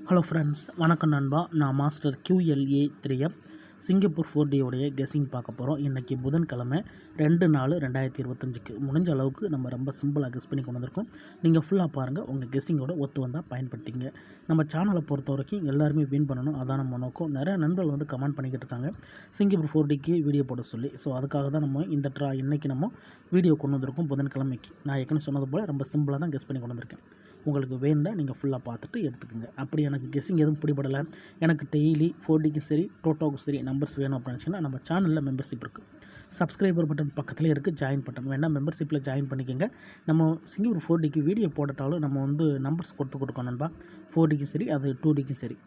Hello friends, வணக்கம் நண்பா. நான் master QLA 3F Singapore 4D உடைய கெஸ்ஸிங் பார்க்க போகிறோம். இன்றைக்கி புதன்கிழமை 2/4/2025க்கு முடிஞ்ச அளவுக்கு நம்ம ரொம்ப சிம்பிளாக கெஸ் பண்ணி கொண்டு வந்திருக்கோம். நீங்கள் ஃபுல்லாக பாருங்கள், உங்கள் கெஸ்ஸிங்கோட ஒத்து வந்தால் பயன்படுத்திங்க. நம்ம சேனலை பொறுத்த வரைக்கும் எல்லாருமே வின் பண்ணணும், அதான் நம்ம நோக்கம். நிறைய நண்பர்கள் வந்து கமெண்ட் பண்ணிக்கிட்டு இருக்காங்க சிங்கப்பூர் 4Dக்கு வீடியோ போட சொல்லி. ஸோ அதுக்காக தான் நம்ம இந்த இன்றைக்கி நம்ம வீடியோ கொண்டு வந்திருக்கோம் புதன்கிழமைக்கு. நான் ஏற்கனவே சொன்னது போல் ரொம்ப சிம்பிளாக தான் கெஸ் பண்ணி கொண்டு வந்திருக்கேன். உங்களுக்கு வேணும்னா நீங்கள் ஃபுல்லாக பார்த்துட்டு எடுத்துக்கோங்க. அப்படி எனக்கு கெஸ்ஸிங் எதுவும் பிடிபடலை, எனக்கு டெய்லி 4Dக்கு சரி டோட்டோவுக்கு சரி நம்பர்ஸ் வேணும் அப்படின்னு நினச்சிங்கன்னா நம்ம சேனலில் மெம்பர்ஷிப் இருக்குது. சப்ஸ்கிரைபர் பட்டன் பக்கத்துலேயே இருக்குது, ஜாயின் பட்டன் வேணால் மெம்பர்ஷிப்பில் ஜாயின் பண்ணிக்கோங்க. நம்ம சிங்கப்பூர் 4Dக்கு வீடியோ போடட்டாலும் நம்ம வந்து நம்பர்ஸ் கொடுக்கணும் நண்பா. 4Dக்கு சரி அது 2Dக்கு சரி.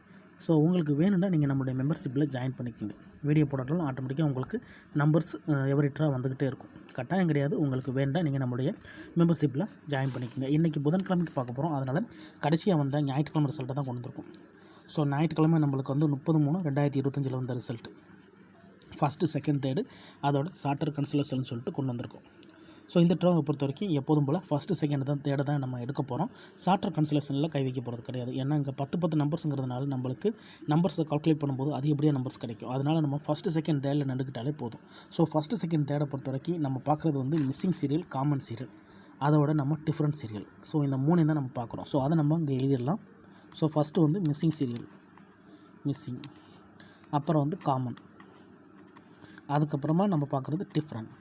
ஸோ உங்களுக்கு வேணும்னா நீங்கள் நம்மளுடைய மெம்பர்ஷிப்பில் ஜாயின் பண்ணிக்கோங்க. வீடியோ போட்டாலும் ஆட்டோமேட்டிக்காக உங்களுக்கு நம்பர்ஸ் எவரிட்டராக வந்துக்கிட்டே இருக்கும். கட்டாயம் கிடையாது, உங்களுக்கு வேண்டாம் நீங்கள் நம்மளுடைய மெம்பர்ஷிப்பில் ஜாயின் பண்ணிக்கோங்க. இன்றைக்கி புதன்கிழமைக்கு பார்க்க போகிறோம், அதனால் கடைசியாக வந்த ஞாயிற்றுக்கிழமை ரிசல்ட்டை தான் கொண்டு வந்திருக்கோம். ஸோ ஞாயிற்றுக்கிழமை நம்மளுக்கு வந்து 30/3/2025 வந்த ரிசல்ட் ஃபஸ்ட்டு, செகண்ட், தேர்டு அதோட சார்ட்டர் கன்சலேஷன் சொல்லிட்டு கொண்டு வந்திருக்கோம். ஸோ இந்த ட்ராவை பொறுத்த வரைக்கும் எப்போதும் போல் ஃபஸ்ட்டு, செகண்ட் தான், தேர்டு தான் நம்ம எடுக்க போகிறோம். சார்ட்டர் கன்சலேஷனில் கை வைக்க போகிறது கிடையாது. ஏன்னா இங்கே 10 நம்பர்ஸுங்கிறதுனால நம்மளுக்கு நம்பர்ஸை கால்குலேட் பண்ணும்போது அதிகப்படியாக நம்பர்ஸ் கிடைக்கும். அதனால் நம்ம ஃபஸ்ட்டு, செகண்ட், தேர்டில் நடுக்கிட்டாலே போதும். ஸோ ஃபஸ்ட்டு, செகண்ட், தேர்டை பொறுத்த வரைக்கும் நம்ம பார்க்குறது வந்து மிஸ்ஸிங் சீரியல், காமன் சீரியல், அதோட நம்ம டிஃப்ரெண்ட் சீரியல். ஸோ இந்த மூணையும் தான் நம்ம பார்க்குறோம். ஸோ அதை நம்ம இங்கே எழுதிடலாம். ஸோ ஃபஸ்ட்டு வந்து மிஸ்ஸிங் சீரியல், மிஸ்ஸிங், அப்புறம் வந்து காமன், அதுக்கப்புறமா நம்ம பார்க்குறது டிஃப்ரெண்ட்.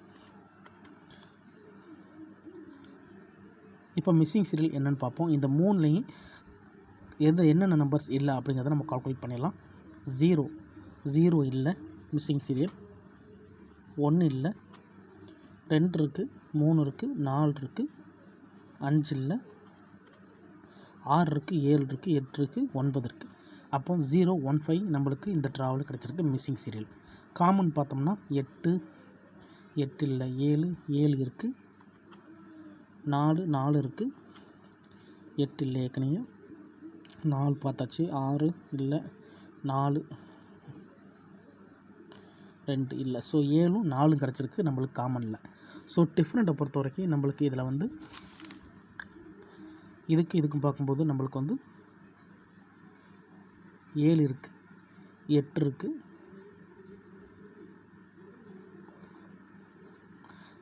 இப்போ மிஸ்ஸிங் சீரியல் என்னென்னு பார்ப்போம். இந்த மூணுலேயும் என்னென்ன நம்பர்ஸ் இல்லை அப்படிங்கிறத நம்ம கால்குலேட் பண்ணிடலாம். 0 இல்லை மிஸ்ஸிங் சீரியல், 1 இல்லை, 2 இருக்குது, 3 இருக்குது, 4 இருக்குது, 5 இல்லை, 6 இருக்குது, 7 இருக்குது, 8 இருக்குது, 9 இருக்குது. அப்போ 015 நம்மளுக்கு இந்த ட்ராவல் கிடச்சிருக்கு மிஸ்ஸிங் சீரியல். காமன் பார்த்தோம்னா 8 இல்லை, 7 இருக்குது, 4 இருக்குது, 8 இல்லை, ஏற்கனவே 4 பார்த்தாச்சு, 6 இல்லை, 4 2 இல்லை. ஸோ 7 4 கிடச்சிருக்கு நம்மளுக்கு காமனில். ஸோ டிஃப்ரெண்ட்டை பொறுத்த வரைக்கும் நம்மளுக்கு இதில் வந்து இதுக்கும் பார்க்கும்போது நம்மளுக்கு வந்து 7 இருக்குது, 8 இருக்குது.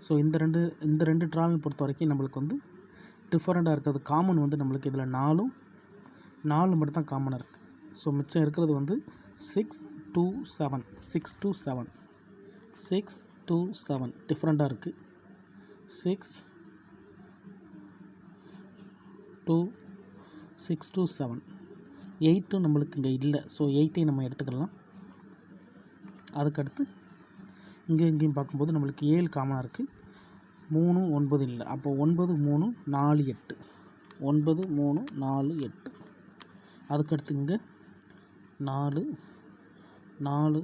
ஸோ இந்த ரெண்டு ட்ராவையும் பொறுத்த வரைக்கும் நம்மளுக்கு வந்து டிஃப்ரெண்ட்டாக இருக்கிறது. காமன் வந்து நம்மளுக்கு இதில் 4 மட்டும் தான் காமனாக இருக்குது. ஸோ மிச்சம் இருக்கிறது வந்து 6 2 7 டிஃப்ரெண்ட்டாக இருக்குது. 6 2 7 8 நம்மளுக்கு இங்கே இல்லை. ஸோ 8ஐயும் நம்ம எடுத்துக்கலாம். அதுக்கடுத்து இங்கேயும் பார்க்கும்போது நம்மளுக்கு 7 காமனாக இருக்குது, 3 9 இல்லை. அப்போ 9 3 4 8, 9 3 4 8. அதுக்கடுத்து இங்கே 4 6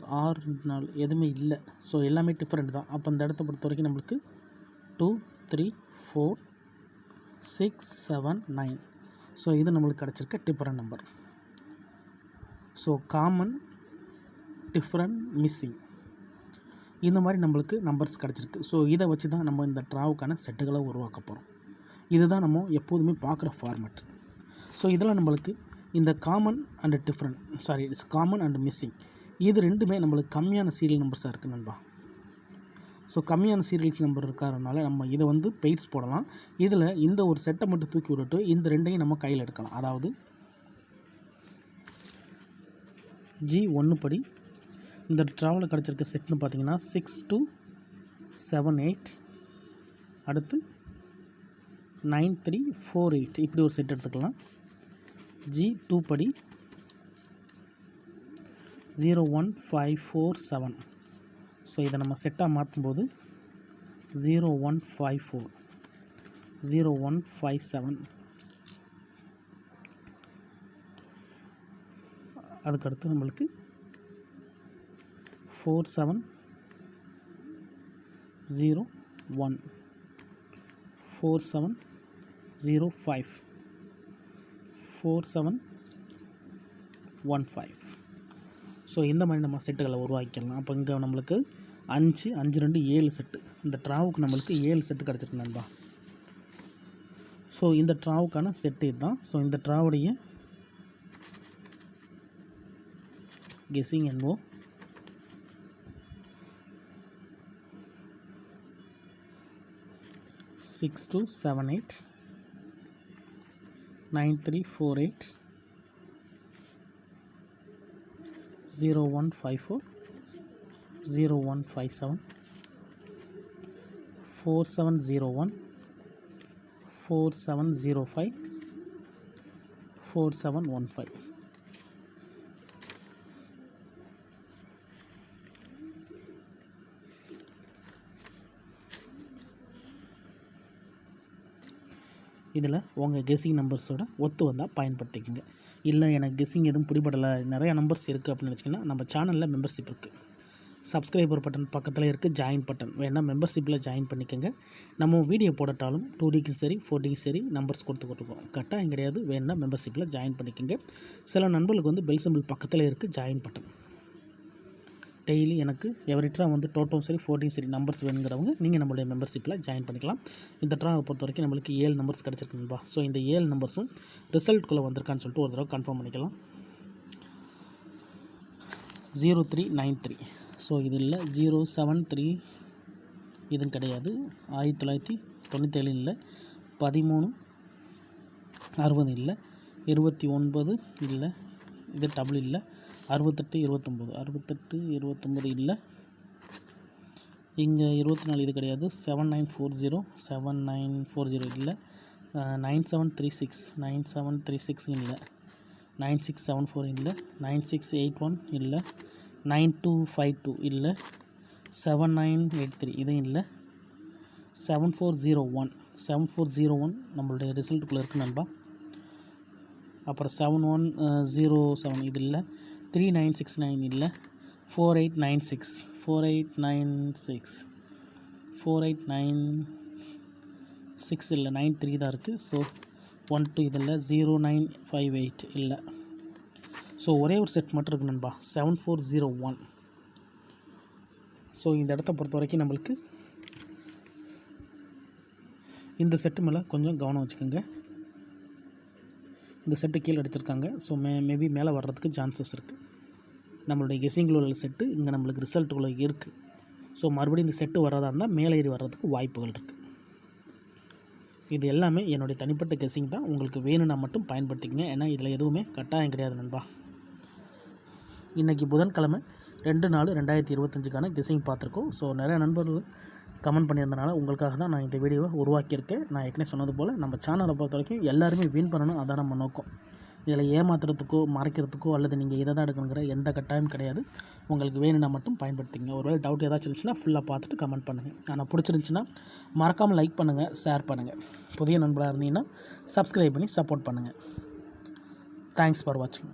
4 எதுவுமே இல்லை. ஸோ எல்லாமே டிஃப்ரெண்ட் தான். அப்போ இந்த இடத்த பொறுத்த வரைக்கும் நம்மளுக்கு 2 3 4 6 7 9. ஸோ இது நம்மளுக்கு கிடச்சிருக்க different number. So common, different, missing, இந்த மாதிரி நம்மளுக்கு நம்பர்ஸ் கிடச்சிருக்கு. ஸோ இதை வச்சு தான் நம்ம இந்த ட்ராவுக்கான செட்டுகளை உருவாக்க போகிறோம். இதுதான் நம்ம எப்போதுமே பார்க்குற ஃபார்மேட். ஸோ இதில் நம்மளுக்கு இந்த common and different common and missing இது ரெண்டுமே நம்மளுக்கு கம்மியான சீரியல் நம்பர்ஸாக இருக்குது நண்பா. ஸோ கம்மியான சீரியல்ஸ் நம்பர் இருக்கிறதுனால நம்ம இதை வந்து பெய்ட்ஸ் போடலாம். இதில் இந்த ஒரு செட்டை மட்டும் தூக்கி விட்டுட்டு இந்த ரெண்டையும் நம்ம கையில் எடுக்கலாம். அதாவது G1 படி இந்த ட்ராவலில் கிடச்சிருக்க செட்னு பார்த்தீங்கன்னா 6 2 7 8, அடுத்து 9 3 4 8, இப்படி ஒரு செட் எடுத்துக்கலாம். G2 படி 0 1 5 4 7. ஸோ இதை நம்ம செட்டாக மாற்றும்போது 0 1 5 4, 0 1 5 7. அதுக்கடுத்து நம்மளுக்கு 4 7 0 1, 4 7 0 5, 4 7 1 5. ஸோ இந்த மாதிரி நம்ம செட்டுகளை உருவாக்கிக்கலாம். அப்போ இங்கே நம்மளுக்கு 5 5 2 7 செட்டு. இந்த ட்ராவுக்கு நம்மளுக்கு 7 செட்டு கிடச்சிருக்கு நண்பா. ஸோ இந்த ட்ராவுக்கான செட்டு இதுதான். ஸோ இந்த ட்ராவுடைய கெஸ்ஸிங் என்போம். 6278 9348 0154 0157 4701 4705 4715. இதில் உங்கள் கெஸ்ஸிங் நம்பர்ஸோட ஒத்து வந்தால் பயன்படுத்திக்கோங்க. இல்லை எனக்கு கெஸ்ஸிங் எதுவும் பிடிபடலை, நிறையா நம்பர்ஸ் இருக்குது அப்படின்னு நினச்சிங்கன்னா நம்ம சேனலில் மெம்பர்ஷிப் இருக்குது. சப்ஸ்கிரைபர் பட்டன் பக்கத்தில் இருக்குது, ஜாயின் பட்டன் வேணால் மெம்பர்ஷிப்பில் ஜாயின் பண்ணிக்கோங்க. நம்ம வீடியோ போடட்டாலும் 2Dக்கு சரி 4Dக்கு சரி நம்பர்ஸ் கொடுத்துருக்கோம். கட்டாயம் கிடையாது, வேணால் மெம்பர்ஷிப்பில் ஜாயின் பண்ணிக்கோங்க. சில நண்பர்களுக்கு வந்து பெல் சிம்பிள் பக்கத்தில் இருக்குது ஜாயின் பட்டன். டெய்லி எனக்கு எவரி வந்து டோட்டும் சரி 4Dயும் சரி நம்பர்ஸ் வேணுங்கிறவங்க நீங்கள் நம்மளுடைய மெம்பர்ஷிப்பில் ஜாயின் பண்ணிக்கலாம். இந்த ட்ராவை பொறுத்த வரைக்கும் நம்மளுக்கு 7 நம்பர்ஸ் கிடச்சிருக்குன்பா. ஸோ இந்த 7 நம்பர்ஸும் ரிசல்ட்டுக்குள்ளே வந்திருக்கான்னு சொல்லிட்டு ஒரு தடவை கன்ஃபார்ம் பண்ணிக்கலாம். 0393. ஸோ இது இல்லை. 073 இதுவும் கிடையாது. 1997 இல்லை. 1360 இல்லை. 29 இல்லை. இது டபுள் இல்லை. 68 29 68 29 இல்லை. இங்கே 24 இது கிடையாது. 7940 7940 இல்லை. 9736 9736 இல்லை. 9674 இல்லை. 9681 இல்லை. 9252 இல்லை. 7983 இதுவும் இல்லை. 7401 7401 நம்மளுடைய ரிசல்ட்டுக்குள்ளே இருக்குது நண்பா. அப்புறம் 7107 இது இல்லை. 3969 இல்லை. 4896 4896 4896 இல்லை. 93 தான் இருக்குது. ஸோ 12 இது இல்லை. 0958 இல்லை. ஸோ ஒரே ஒரு செட் மட்டும் இருக்குது நண்பா, 7401. ஸோ இந்த இடத்த பொறுத்த வரைக்கும் நம்மளுக்கு இந்த செட்டு மேலே கொஞ்சம் கவனம் வச்சுக்கோங்க. இந்த செட்டு கீழே அடிச்சிருக்காங்க. ஸோ மேபி மேலே வர்றதுக்கு சான்சஸ் இருக்குது. நம்மளுடைய கெஸ்ஸிங்கில் உள்ள செட்டு இங்கே நம்மளுக்கு ரிசல்ட்டுக்குள்ளே இருக்குது. ஸோ மறுபடியும் இந்த செட்டு வர்றதா இருந்தால் மேலே ஏறி வர்றதுக்கு வாய்ப்புகள் இருக்குது. இது எல்லாமே என்னுடைய தனிப்பட்ட கெஸ்ஸிங் தான். உங்களுக்கு வேணும்னா மட்டும் பயன்படுத்திக்கங்க. ஏன்னா இதில் எதுவுமே கட்டாயம் கிடையாது நண்பா. இன்றைக்கி புதன்கிழமை 2/4/2025க்கான கெஸ்ஸிங் பார்த்துருக்கோம். ஸோ நிறைய நண்பர்கள் கமெண்ட் பண்ணியிருந்தனால உங்களுக்காக தான் நான் இந்த வீடியோவை உருவாக்கியிருக்கேன். நான் ஏற்கனவே சொன்னது போல் நம்ம சேனலை பொறுத்த வரைக்கும் எல்லாருமே வின் பண்ணணும், அதான் நம்ம நோக்கம். இதில் ஏமாத்துறதுக்கோ மறைக்கிறதுக்கோ அல்லது நீங்கள் இதை தான் எடுக்கணுங்கிற எந்த கட்டாயம் கிடையாது. உங்களுக்கு வேணும்னா மட்டும் பயன்படுத்திங்க. ஒருவேளை டவுட் ஏதாச்சும் இருந்துச்சுன்னா ஃபுல்லாக பார்த்துட்டு கமெண்ட் பண்ணுங்கள். ஆனால் பிடிச்சிருந்துச்சின்னா மறக்காமல் லைக் பண்ணுங்கள், ஷேர் பண்ணுங்கள். புதிய நண்பராக இருந்தீங்கன்னா சப்ஸ்கிரைப் பண்ணி சப்போர்ட் பண்ணுங்கள். தேங்க்ஸ் ஃபார் வாட்சிங்.